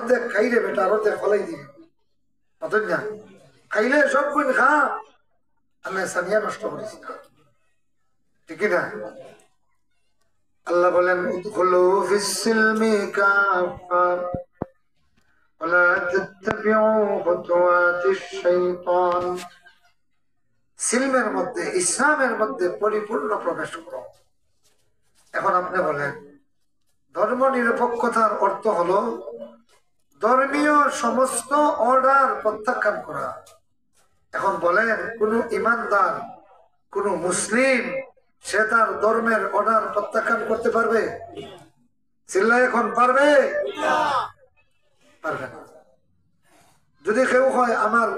অর্ধেক খাইলে বেটা আর অর্ধেক ফলাই দিবে অতই না খাইলে সব কোন খা আল্লাহ সানিয়া নষ্ট করিস না ঠিক না আল্লাহ বলেন উদখুলু ফিস সিলমি কাফা ওয়ালা তাত্তাবিউ খুতুওয়াতিশ শাইতান সিলমের মধ্যে ইসলামের মধ্যে পরিপূর্ণ প্রবেশ করো এখন আপনি বলেন ধর্ম নিরপেক্ষতার অর্থ হলো ধর্মীয় সমস্ত অর্ডার প্রত্যাখ্যান করা এখন বলেন কোন ইমানদার কোন মুসলিম সে তার ধর্মের অর্ডার প্রত্যাখ্যান করতে পারবে চিল্লায় এখন পারবে পারবে না যদি কেউ হয় আমার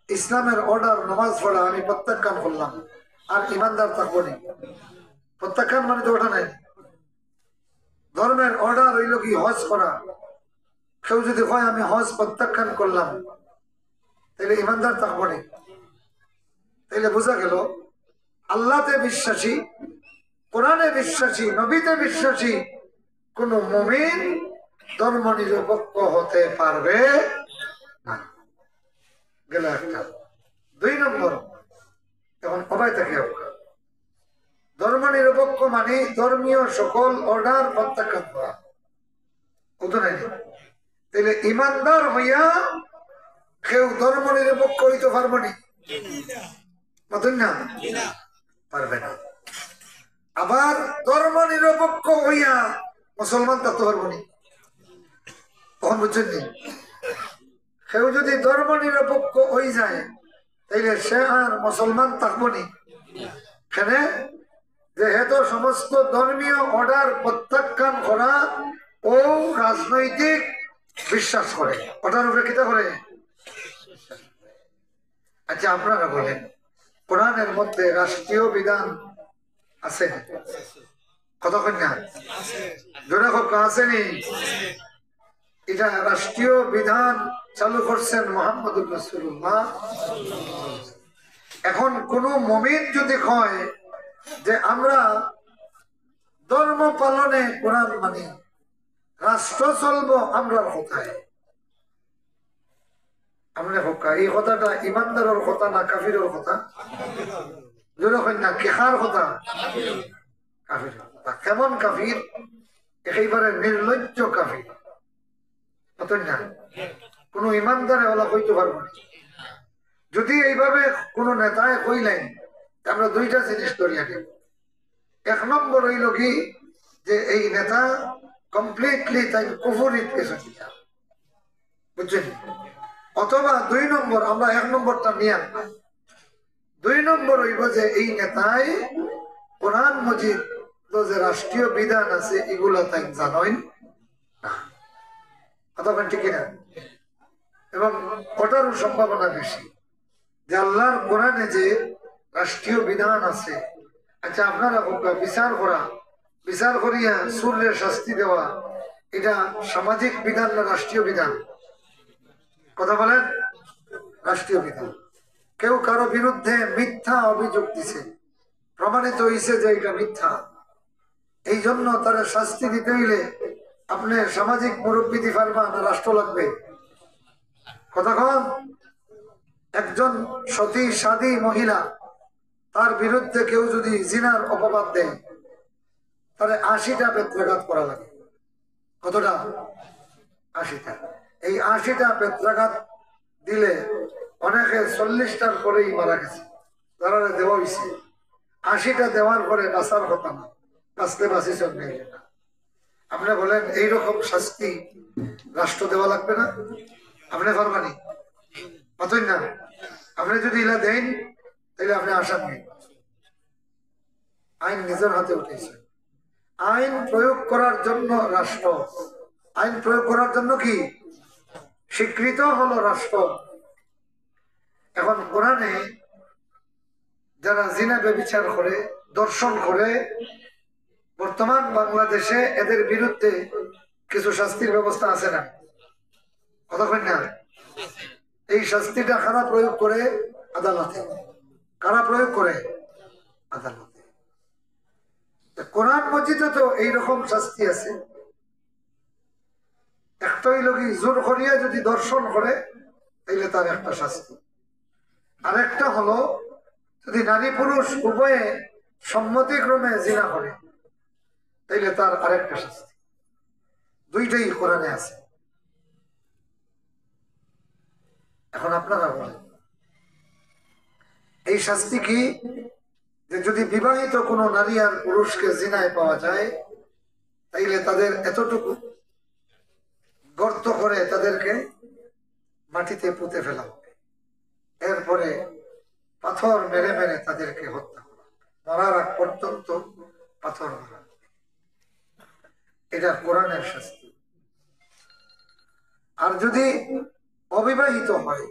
ইসলামের অর্ডার নামাজ পড়া আমি প্রত্যাখ্যান করলাম আর ইমানদার থাকবো না প্রত্যাখ্যান মানে তো ওটা নাই ধর্মের অর্ডার হইল কি হজ করা কেউ যদি হয় আমি হজ প্রত্যাখ্যান করলাম তাহলে ইমানদার থাকবো না তাইলে বোঝা গেল আল্লাহতে বিশ্বাসী কোরআনে বিশ্বাসী নবীতে বিশ্বাসী কোন মুমিন ধর্ম নিরপেক্ষ হতে পারবে না গেল একটা 2 নম্বর এখন অবাই থাকে ধর্ম নিরপেক্ষ মানে ধর্মীয় সকল অর্ডার প্রত্যাখ্যান করা কত নাই তাহলে ইমানদার হইয়া কেউ ধর্ম নিরপেক্ষ হইতে পারবো না মতন না পারবে না আবার ধর্ম নিরপেক্ষ হইয়া মুসলমান থাকতে পারবো না তখন বুঝছেন নি কেউ যদি ধর্ম নিরপেক্ষ হয়ে যায় তাইলে সে আর মুসলমান থাকবো না এখানে যেহেতু সমস্ত ধর্মীয় অর্ডার প্রত্যাখ্যান করা ও রাজনৈতিক বিশ্বাস করে ওটার উপরে কিতা করে আচ্ছা আপনারা বলেন কোরআনের মধ্যে রাষ্ট্রীয় বিধান আছে কতক্ষণ না জোড়া খুব আসেনি এটা রাষ্ট্রীয় বিধান চালু করছেন মুহাম্মদুর রাসূলুল্লাহ এখন কোন মুমিন যদি কয় যে আমরা ধর্ম পালনে কোরআন মানি রাষ্ট্র চলবো আমরা কোথায় আমরা হোকা এই কথাটা ইমানদারের কথা না কাফিরের কথা যেরকম না কেহার কথা কাফির কেমন কাফির একেবারে নির্লজ্জ কাফির না কোন ইমানদারে ওলা কইতে পারবো না যদি এইভাবে কোন নেতায় কইলেন আমরা 2টা জিনিস ধরিয়া নেব 1 নম্বর হইল কি যে এই নেতা কমপ্লিটলি তাই কুফরিত পেশাচ্ছি বুঝছেন অথবা 2 নম্বর আমরা 1 নম্বরটা নিয়ে আনবো 2 নম্বর হইব যে এই নেতাই কোরআন মজিদ যে রাষ্ট্রীয় বিধান আছে এগুলা তাই জানেন না অথবা ঠিক না এবং ওটারও সম্ভাবনা বেশি যে আল্লাহর কোরআনে যে রাষ্ট্রীয় বিধান আছে আচ্ছা আপনারা বিচার করিয়া সুরের শাস্তি দেওয়া এটা সামাজিক বিধান না রাষ্ট্রীয় বিধান কথা বলেন রাষ্ট্রীয় বিধান কেউ কারো বিরুদ্ধে মিথ্যা অভিযোগ দিছে প্রমাণিত হয়েছে যে এটা মিথ্যা এই জন্য তারা শাস্তি দিতে হইলে আপনি সামাজিক মুরব্বী দি পারবা না রাষ্ট্র লাগবে কতক্ষণ একজন সতী সাদী মহিলা তার বিরুদ্ধে কেউ যদি জিনার অপবাদ দেয় তাহলে 80টা বেত্রাঘাত করা লাগে কতটা 80টা এই 80টা বেত্রাঘাত দিলে অনেকে 40টার পরেই মারা গেছে যারা দেওয়া হয়েছে 80টা দেওয়ার পরে বাঁচার কথা না বাঁচতে বাঁচি চলবে না আপনি বলেন এইরকম শাস্তি রাষ্ট্র দেওয়া লাগবে না আপনি পারবানি পাতই না আপনি যদি এলা দেন তাহলে আপনি আসামি আইন নিজের হাতে উঠেছে আইন প্রয়োগ করার জন্য রাষ্ট্র আইন প্রয়োগ করার জন্য কি স্বীকৃত হলো রাষ্ট্র এখন কোরআনে যারা জিনা ব্যভিচার করে দর্শন করে বর্তমান বাংলাদেশে এদের বিরুদ্ধে কিছু শাস্তির ব্যবস্থা আছে না কতক্ষণ না এই শাস্তিটা কারা প্রয়োগ করে আদালতে কারা প্রয়োগ করে আদালতে কোরআন মজিদে তো এইরকম শাস্তি আছে একটা হইল কি জোর করিয়া যদি দর্শন করে তাইলে তার একটা শাস্তি, আর একটা হলো যদি নারী পুরুষ উভয়ে সম্মতিক্রমে জিনা করে তাইলে তার আরেকটা শাস্তি। দুইটাই কোরআনে আছে। এখন আপনারা বলেন এই শাস্তি কি? যে যদি বিবাহিত কোনো নারী আর পুরুষকে জিনায় পাওয়া যায় তাইলে তাদের এতটুকু গর্ত করে তাদেরকে মাটিতে পুঁতে ফেলা হবে, এরপরে পাথর মেরে মেরে তাদেরকে হত্যা করা হবে, মরার আগ পর্যন্ত পাথর মারা হবে। এটা কোরআনের শাস্তি। আর যদি অবিবাহিত হয়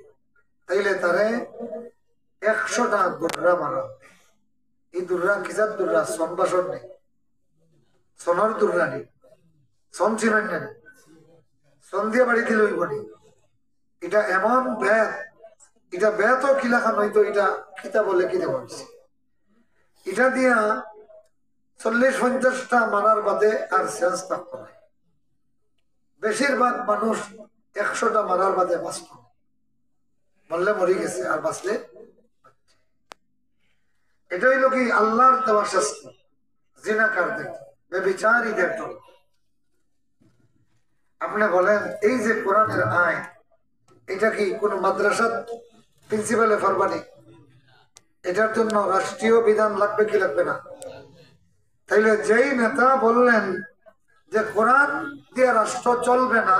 তাইলে তারে 100টা দুর্রা মারা হবে। এই দুর্রা কিসার দুর্রা? সনবাসন নেই, সোনার দুর্রা নেই, সন চিনেন নেন, সন দিয়ে বাড়ি দিল বলি। এটা এমন ব্যাত, এটা ব্যাতও কিলাখান হইতো, এটা কিতা বলে কিনে বলছি, এটা দিয়া 40-50টা মারার বাদে আর সেন্স থাকতো না। বেশিরভাগ মানুষ 100টা মারার বাদে বাঁচত, মরলে মরি গেছে আর বাঁচলে। এটা হইল কি আল্লাহর দেওয়া শাস্তি জিনাকারদের, বেবিচারীদের জন্য। আপনি বলেন এই যে কোরআনের আইন, এটা কি কোন মাদ্রাসার প্রিন্সিপালে ফরমানি? এটার জন্য রাষ্ট্রীয় বিধান লাগবে কি লাগবে না? তাইলে যেই নেতা বললেন যে কোরআন দিয়ে রাষ্ট্র চলবে না,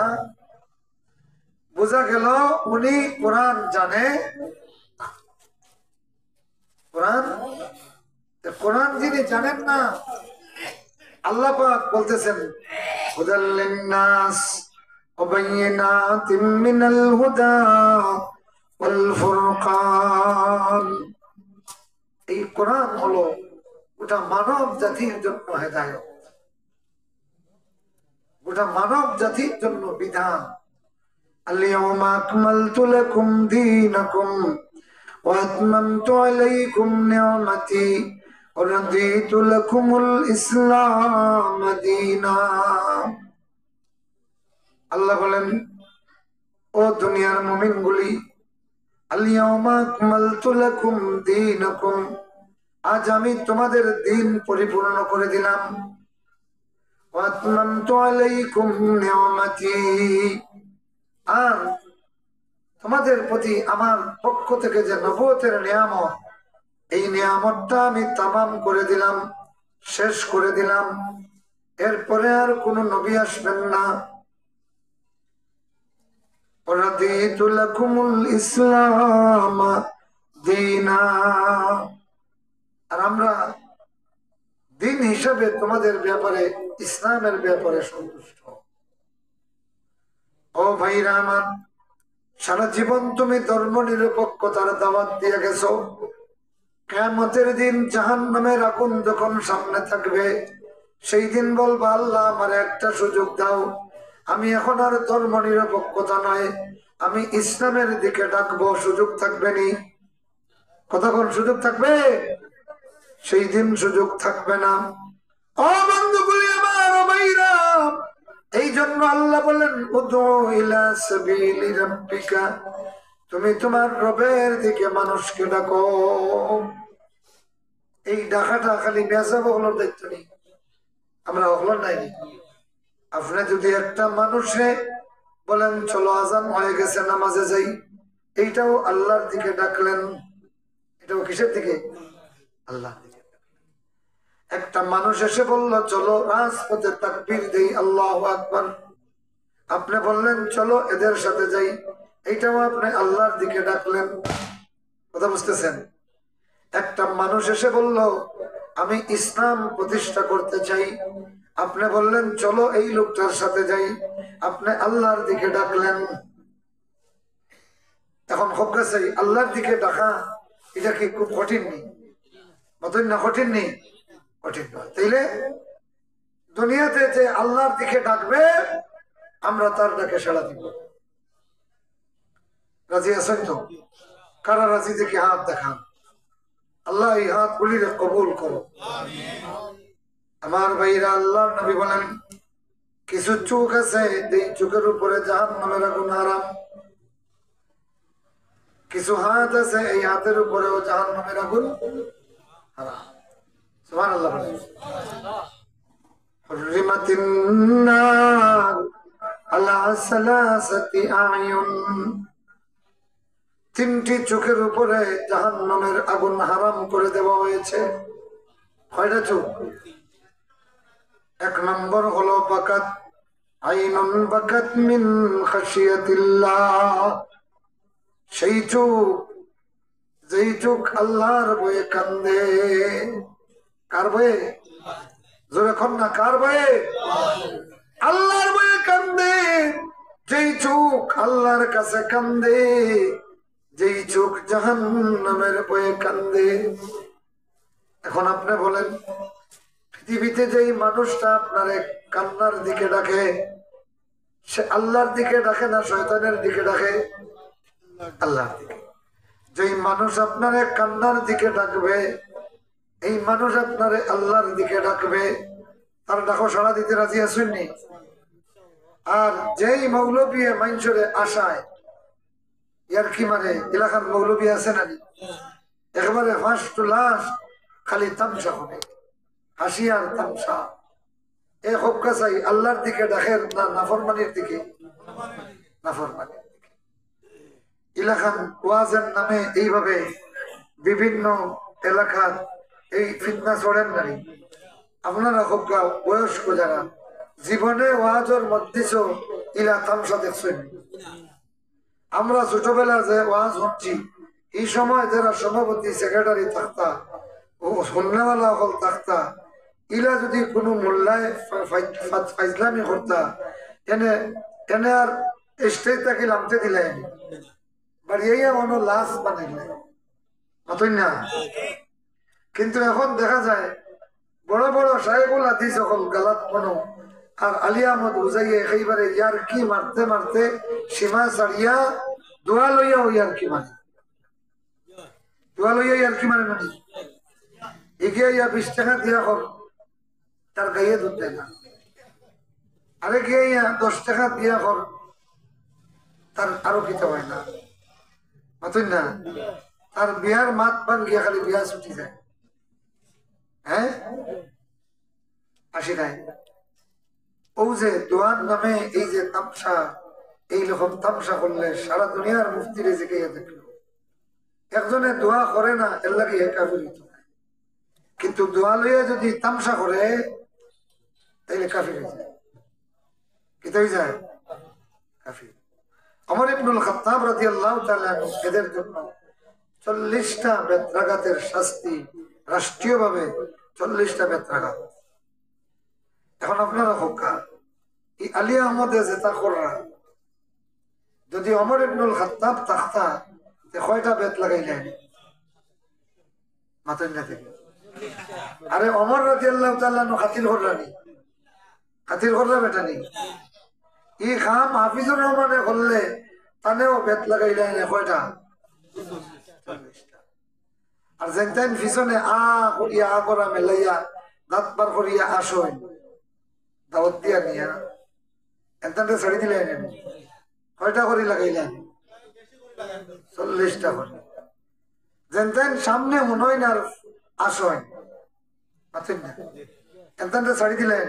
বোঝা গেল উনি কোরআন জানে। কোরআন যিনি জানেন না, আল্লাহ পাক বলতেছেন হুদাল লিন্নাস ওয়া বাইয়িনাতিম মিনাল হুদা ওয়াল ফুরকান। এই কোরআন হলো গোটা মানব জাতির জন্য হেদায়েত, গোটা মানব জাতির জন্য বিধান। আল-ইয়াওমা আকমালতু লাকুম দীনাকুম ওয়া আতমামতু আলাইকুম নি'মাতি ওয়া রাদিতু লাকুমুল ইসলাম দীনা। আল্লাহ বলেন, ও দুনিয়ার মুমিনগুলি, আল-ইয়াওমা আকমালতু লাকুম দীনাকুম, আজ আমি তোমাদের দিন পরিপূর্ণ করে দিলাম। ওয়া আতমামতু আলাইকুম নি'মাতি, আর তোমাদের প্রতি আমার পক্ষ থেকে যে নবুয়তের নিয়ামত, এই নিয়ামতটা আমি তামাম করে দিলাম, শেষ করে দিলাম। এরপরে আর কোন নবী আসবেন না। ওয়ারাদিতু লাকুমুল ইসলাম দীনা, আর আমরা দিন হিসাবে তোমাদের ব্যাপারে, ইসলামের ব্যাপারে সন্তুষ্ট। ও ভাইরা আমার, সারা জীবন তুমি ধর্ম নিরপেক্ষতার দাওয়াত দিয়ে গেছো। কিয়ামতের দিন জাহান্নামের আগুন যখন সামনে থাকবে, সেই দিন বলবা আল্লাহ আমার একটা সুযোগ দাও, আমি এখন আর ধর্ম নিরপেক্ষতা নয়, আমি ইসলামের দিকে ডাকবো। সুযোগ থাকবে নি? কতক্ষণ সুযোগ থাকবে? সেই দিন সুযোগ থাকবে না। ও বন্ধুগুলি আমার, ও ভাইরা, এই জন্য আল্লাহ বলেন উদু ইলা সাবিলি রাব্বিকা, তুমি তোমার রবের দিকে মানুষকে ডাকো। এই ডাকাটা খালি মেজাব হলোর দায়িত্ব নেই, আমরা হলোর নাই। আপনি যদি একটা মানুষে বলেন চলো আজান হয়ে গেছে নামাজে যাই, এইটাও আল্লাহর দিকে ডাকলেন। এটাও কিসের দিকে? আল্লাহ। একটা মানুষ এসে বলল চলো রাজপথে তাকবীর দেই, আল্লাহু আকবার, আপনি বললেন চলো এদের সাথে যাই, এইটাও আপনি আল্লাহর দিকে ডাকলেন। কথা বুঝতেছেন? একটা মানুষ এসে বলল আমি ইসলাম প্রতিষ্ঠা করতে চাই, আপনি বললেন চলো এই লোকটার সাথে যাই, আপনি আল্লাহর দিকে ডাকলেন। এখন হোক গেছে আল্লাহর দিকে ডাকা, এটা কি খুব কঠিন নেই? মতন না কঠিন নেই? কঠিন নয়। তাইলে দুনিয়াতে যে আল্লাহর দিকে ডাকবে, আমরা তার ডাকে সাড়া দিব। রাজি আছেন তো? কারা রাজি দেখি হাত দেখান। আল্লাহ এই হাত গুলিরে কবুল করো। আমার ভাইরা, আল্লাহর নবী বলেন কিছু চোখ আছে এই চোখের উপরে জাহান্নামের আগুন হারাম, কিছু হাত আছে এই হাতের উপরেও জাহান্নামের আগুন হারাম। সুবহানাল্লাহ। হুররিমাতিন নার আলা সালাসাতি আয়ুন, তিনটি চোখের উপরে জাহান্নামের আগুন হারাম করে দেওয়া হয়েছে। কয়টা চোখ? এক নম্বর হলো বাকাত আইনুন বাকাত মিন খাশিয়াতিল্লাহ, সেই চোখ যেই চোখ আল্লাহর ভয়ে কান্দে। কার ভয়ে? জোরে কর না, কার ভয়ে? আল্লাহর ভয়ে কান্দে। যেই চোখ আল্লাহর কাছে কান্দে, যেই চোখ জাহান্নামের ভয়ে কান্দে। এখন আপনি বলেন, পৃথিবীতে যেই মানুষটা আপনার কান্নার দিকে ডাকে, সে আল্লাহর দিকে ডাকে না শয়তানের দিকে ডাকে? আল্লাহর দিকে। যেই মানুষ আপনার কান্নার দিকে ডাকবে, এই মানুষ আপনার আল্লাহর দিকে ডাকবে, তার ডাকো সাড়া দিতে রাজি আসেননি? আর যেই মৌলবী মানুষের আশায় ইয়ার কি মানে, এলাকার মৌলবী আছে না, একেবারে ফার্স্ট টু লাস্ট খালি তামসা হবে, হাসি আর তামসা। এ হক্কা চাই আল্লাহর দিকে ডাকে না নাফরমানির দিকে? নাফরমানির দিকে। এলাকার ওয়াজের নামে এইভাবে বিভিন্ন এলাকার এই ফিতনা ছড়েন নাই। আপনারা হক্কা বয়স্ক যারা জীবনে ওয়াজের মধ্যে ইলা তামসা দেখছেন। আমরা ছোটবেলা যে ওয়াজ হচ্ছি, এই সময় যারা সভাপতি সেক্রেটারি থাকতা ও সন্ন্যাওয়ালা হল থাকতা, ইলা যদি কোনো মোল্লায় ফাইজলামি করতা, এনে এনে আর স্টেজ থেকে নামতে দিলেন, বাড়িয়ে অন্য লাশ বানাইলেন, মতই না? কিন্তু এখন দেখা যায় বড় বড় সাহেবুল হাদিস সকল গালাত মনো আর আলী আহমদ উজাইয়ে একেবারে ইয়ার কি মারতে মারতে সীমা ছাড়িয়া দোয়া লইয়া ইয়ার কি মানে, দোয়া লইয়া ইয়ার কি মানে নানি এগিয়ে ইয়া 20 টাকা দিয়া কর, তার গাইয়ে দুধ দেয় না। আরে গিয়ে ইয়া 10 টাকা দিয়া কর, তার আরো কিতা হয় না, মতই না? তার বিয়ার মাত পান গিয়া খালি বিয়া ছুটি যায়। হ্যাঁ, আসি নাই? ও যে দোয়ার নামে এই যে তামসা, এই রকম তামসা করলে সারা দুনিয়ার মুফতিরে জিগাইয়া দেখলো, একজনে দোয়া করে না এর লাগে কাফিরিত, কিন্তু দোয়া লইয়া যদি তামসা করে তাইলে কাফির হয়ে যায়। কি হয়ে যায়? কাফির। ওমর ইবনুল খাত্তাব রাদিয়াল্লাহু তাআলা এদের জন্য 40টা বেত্রাঘাতের শাস্তি রাষ্ট্রীয়ভাবে, 40টা বেত্রাঘাত। এখন আপনারা হোকা এই আলী আহমদে যেটা করা, যদি ওমর ইবনুল খাত্তাব থাকতা কয়টা বেত লাগাইলেন? মাতেন না থেকে। আরে ওমর রাদিয়াল্লাহু তাআলা খাতির কররানি, খাতির কররা বেটা নি, ই খাম হাফিজুর রহমানে করলে তানেও বেত লাগাইলেন কয়টা? 40টা। আর যেন পিছনে আ করিয়া আ করা মেলাইয়া দাঁত বার করিয়া আসেন দাওয়াত দিয়া নিয়া এনতে ছাড়ি দিলেন কয়টা করে লাগাইলেন? 40টা করে। যেন সামনে মনে হয় না আর আসেন, পাচ্ছেন না, এনতে ছাড়ি দিলেন।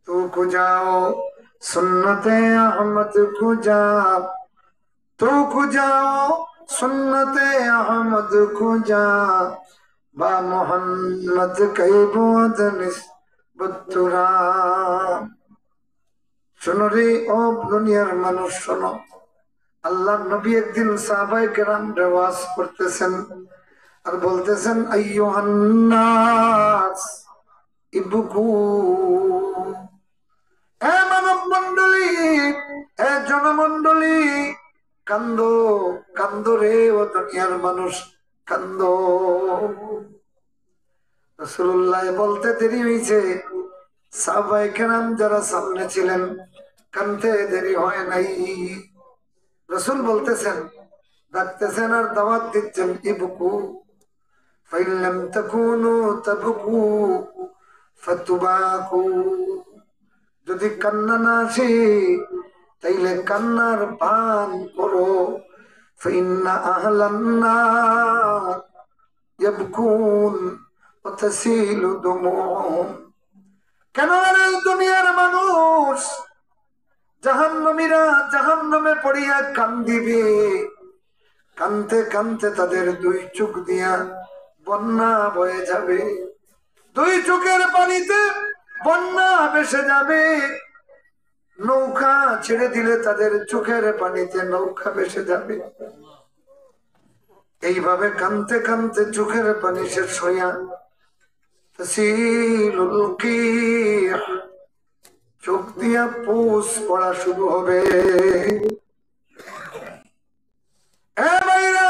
তু খুঁজাও সুন্নতে আহমদ খুঁজা, তু খুঁজাও সুন্নতে আহমদ খুঁজা, বা মোহাম্মদ কৈবুদ নিসবতুরা। শোনো রে ও দুনিয়ার মানুষ শোনো, আল্লাহ নবী একদিন সাহাবায়ে কেরাম ওয়াজ করতেছেন আর বলতেছেন, আইয়ুহান নাস ইবকু, হে মানব মন্ডলী, হে জনমন্ডলী, কান্দো কান্দো রে ও দুনিয়ার মানুষ কান্দো। রাসূলুল্লাহ বলতে দেরি হয়েছে, সাহাবায়ে কেরাম যারা সামনে ছিলেন কানতে দেরি হয় নাই। রাসূল বলতেছেন, ডাকতেছেন আর দাওয়াত দিচ্ছেন, ইবকু ফাইন লাম তাকুনু তাবকু ফাতুবাকু, যদি কান্না না আসে তাইলে কান্নার পান করো। ফাইন্না আহলান নার ইয়াবকুন ওয়া তাসিলু দুমুহুম, কেন দুনিয়ার মানুষ জাহান্নামীরা জাহান্নামে পড়িয়া কান্দিবে, কানতে কানতে তাদের দুই চোখ দিয়া বন্যা বয়ে যাবে, দুই চোখের পানিতে বন্যা ভেসে যাবে। নৌকা ছেড়ে দিলে তাদের চোখের পানিতে নৌকা ভেসে যাবে। এইভাবে কানতে কানতে চোখের পানি শেষ হইয়া চোখ দিয়া পুষ পড়া শুরু হবে।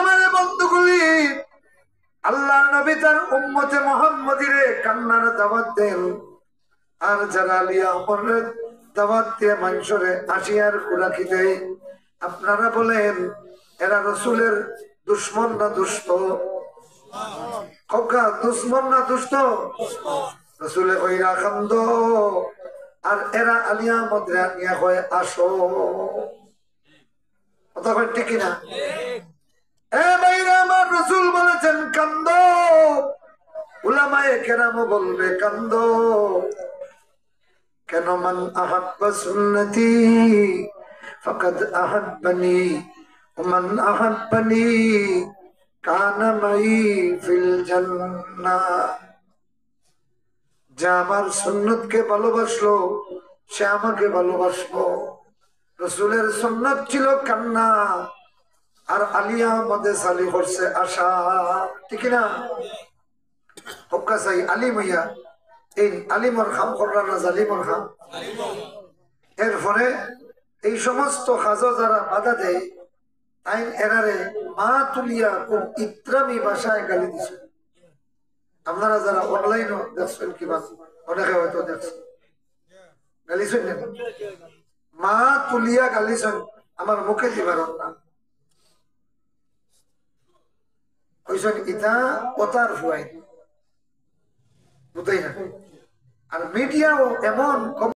আমার বন্ধুগুলি, আল্লাহ নবী তার উম্মতে মুহাম্মদীরে কান্নার দাওয়াত দেন, আর যারা আলিয়া আমরের দাওয়াত দিয়ে মানুষরে আসিয়ার কুরাকি দেয়। আপনারা বলেন এরা রসুলের দুশ্মন না দুষ্ট? দুশ্মন না দুষ্ট? রসুলে কইরা কান্দ, আর এরা আলিয়া মদ্রা নিয়ে হয় আসো। কথা কয় ঠিক না? আমার রসুল বলেছেন কান্দ, উলামায়ে কেরাম বলবে কান্দ। কেন? মান আহাব্বা সুন্নতি ফাকাদ আহাব্বানি ওয়া মান আহাব্বানি কানা মাই ফিল জান্নাহ। যে আমার সুন্নতকে ভালোবাসলো সে আমাকে ভালোবাসলো। রসুলের সুন্নত ছিল কান্না, আর আলিয়া মদে সালি করছে আশা, ঠিক না? হক্কা চাই আলিম হইয়া এই আলিমর খাম কররা না জালিমর খাম। এরপরে এই সমস্ত কাজ যারা বাধা দেয় তাই এরারে মা তুলিয়া খুব ইত্রামি ভাষায় গালি দিছে। আপনারা যারা অনলাইনও দেখছেন কিবা অনেকে হয়তো দেখছেন, গালিছেন না? মা তুলিয়া গালিছেন, আমার মুখে দিবার না কইছেন ইটা কথার ফুয়াই বুঝাই না। আর মিডিয়াও এমন